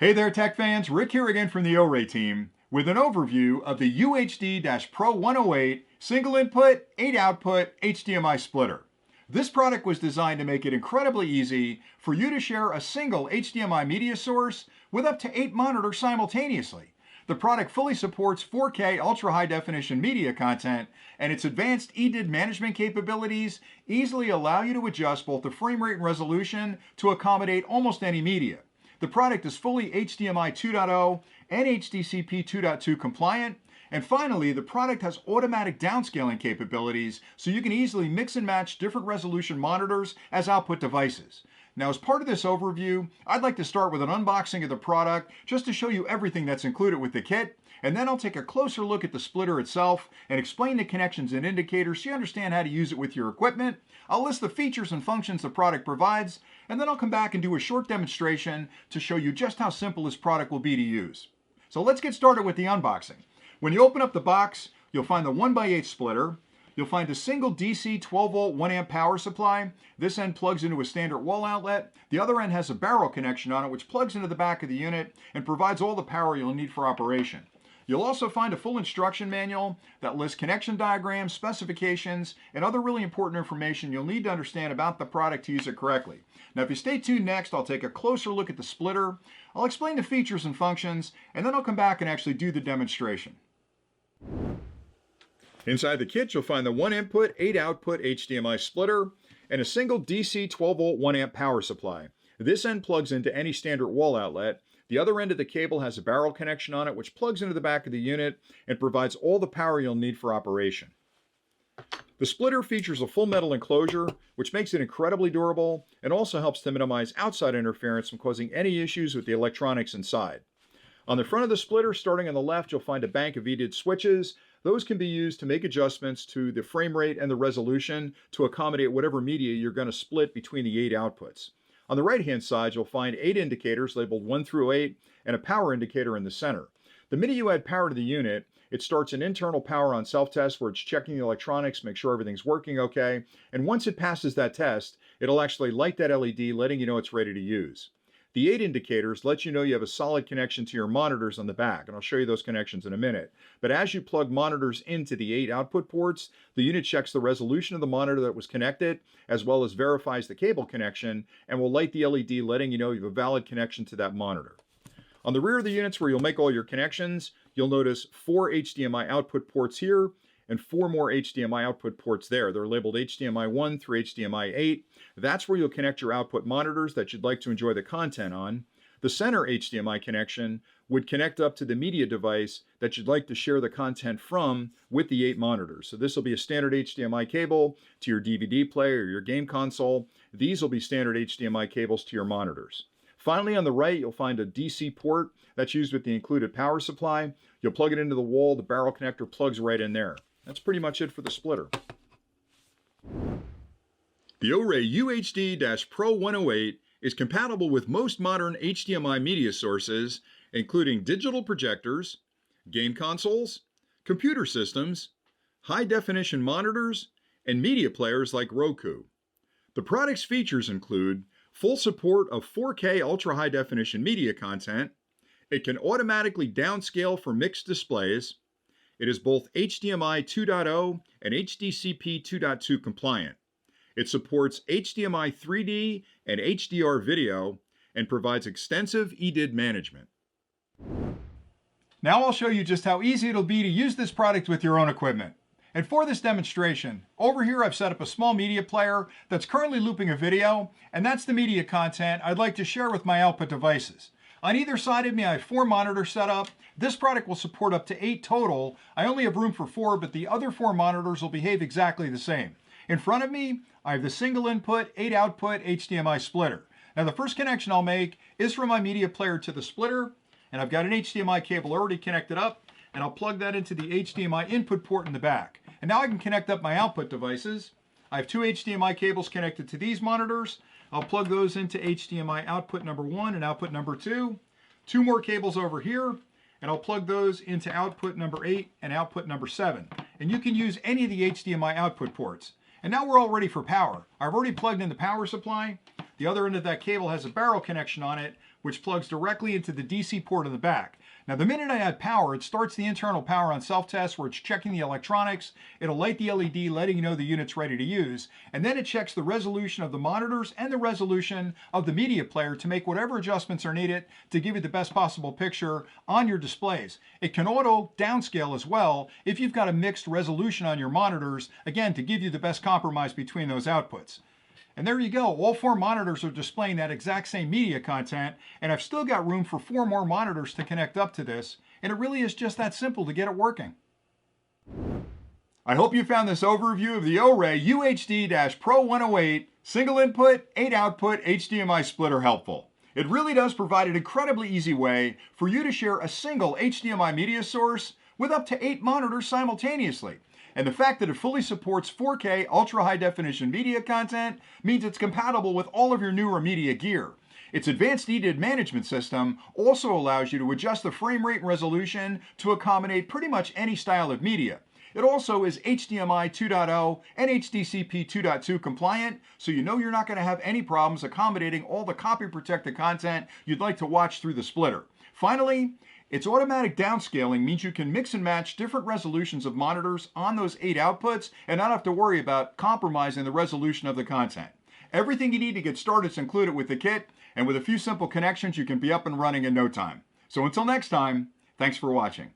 Hey there tech fans, Rick here again from the OREI team with an overview of the UHD-PRO108 single input, 8 output HDMI splitter. This product was designed to make it incredibly easy for you to share a single HDMI media source with up to 8 monitors simultaneously. The product fully supports 4K ultra high definition media content, and its advanced EDID management capabilities easily allow you to adjust both the frame rate and resolution to accommodate almost any media. The product is fully HDMI 2.0 and HDCP 2.2 compliant. And finally, the product has automatic downscaling capabilities, so you can easily mix and match different resolution monitors as output devices. Now, as part of this overview, I'd like to start with an unboxing of the product just to show you everything that's included with the kit, and then I'll take a closer look at the splitter itself and explain the connections and indicators so you understand how to use it with your equipment. I'll list the features and functions the product provides, and then I'll come back and do a short demonstration to show you just how simple this product will be to use. So let's get started with the unboxing. When you open up the box, you'll find the 1x8 splitter. You'll find a single DC 12-volt 1-amp power supply. This end plugs into a standard wall outlet. The other end has a barrel connection on it, which plugs into the back of the unit and provides all the power you'll need for operation. You'll also find a full instruction manual that lists connection diagrams, specifications, and other really important information you'll need to understand about the product to use it correctly. Now, if you stay tuned next, I'll take a closer look at the splitter. I'll explain the features and functions, and then I'll come back and actually do the demonstration. Inside the kit, you'll find the 1 input, 8 output HDMI splitter and a single DC 12-volt 1-amp power supply. This end plugs into any standard wall outlet. The other end of the cable has a barrel connection on it, which plugs into the back of the unit and provides all the power you'll need for operation. The splitter features a full metal enclosure, which makes it incredibly durable and also helps to minimize outside interference from causing any issues with the electronics inside. On the front of the splitter, starting on the left, you'll find a bank of EDID switches. Those can be used to make adjustments to the frame rate and the resolution to accommodate whatever media you're going to split between the 8 outputs. On the right-hand side, you'll find 8 indicators labeled 1 through 8 and a power indicator in the center. The minute you add power to the unit, it starts an internal power on self-test where it's checking the electronics, make sure everything's working okay, and once it passes that test, it'll actually light that LED, letting you know it's ready to use. The 8 indicators let you know you have a solid connection to your monitors on the back, and I'll show you those connections in a minute. But as you plug monitors into the 8 output ports, the unit checks the resolution of the monitor that was connected, as well as verifies the cable connection, and will light the LED letting you know you have a valid connection to that monitor. On the rear of the units where you'll make all your connections, you'll notice 4 HDMI output ports here, and 4 more HDMI output ports there. They're labeled HDMI 1 through HDMI 8. That's where you'll connect your output monitors that you'd like to enjoy the content on. The center HDMI connection would connect up to the media device that you'd like to share the content from with the 8 monitors. So this will be a standard HDMI cable to your DVD player or your game console. These will be standard HDMI cables to your monitors. Finally, on the right, you'll find a DC port that's used with the included power supply. You'll plug it into the wall. The barrel connector plugs right in there. That's pretty much it for the splitter. The OREI UHD-PRO108 is compatible with most modern HDMI media sources, including digital projectors, game consoles, computer systems, high-definition monitors, and media players like Roku. The product's features include full support of 4K ultra-high definition media content. It can automatically downscale for mixed displays. It is both HDMI 2.0 and HDCP 2.2 compliant. It supports HDMI 3D and HDR video and provides extensive EDID management. Now I'll show you just how easy it'll be to use this product with your own equipment. And for this demonstration, over here I've set up a small media player that's currently looping a video, and that's the media content I'd like to share with my output devices. On either side of me, I have 4 monitors set up. This product will support up to 8 total. I only have room for 4, but the other 4 monitors will behave exactly the same. In front of me, I have the single input, 8 output HDMI splitter. Now the first connection I'll make is from my media player to the splitter, and I've got an HDMI cable already connected up, and I'll plug that into the HDMI input port in the back. And now I can connect up my output devices. I have 2 HDMI cables connected to these monitors. I'll plug those into HDMI output number 1 and output number 2. 2 more cables over here, and I'll plug those into output number 8 and output number 7. And you can use any of the HDMI output ports. And now we're all ready for power. I've already plugged in the power supply. The other end of that cable has a barrel connection on it, which plugs directly into the DC port in the back. Now, the minute I add power, it starts the internal power on self-test where it's checking the electronics. It'll light the LED, letting you know the unit's ready to use. And then it checks the resolution of the monitors and the resolution of the media player to make whatever adjustments are needed to give you the best possible picture on your displays. It can auto downscale as well if you've got a mixed resolution on your monitors, again, to give you the best compromise between those outputs. And there you go, all 4 monitors are displaying that exact same media content, and I've still got room for 4 more monitors to connect up to this, and it really is just that simple to get it working. I hope you found this overview of the OREI UHD-PRO108 single input, 8 output HDMI splitter helpful. It really does provide an incredibly easy way for you to share a single HDMI media source with up to 8 monitors simultaneously. And the fact that it fully supports 4K ultra high definition media content means it's compatible with all of your newer media gear. Its advanced EDID management system also allows you to adjust the frame rate and resolution to accommodate pretty much any style of media. It also is HDMI 2.0 and HDCP 2.2 compliant, so you know you're not going to have any problems accommodating all the copy protected content you'd like to watch through the splitter. Finally, its automatic downscaling means you can mix and match different resolutions of monitors on those 8 outputs and not have to worry about compromising the resolution of the content. Everything you need to get started is included with the kit, and with a few simple connections you can be up and running in no time. So until next time, thanks for watching.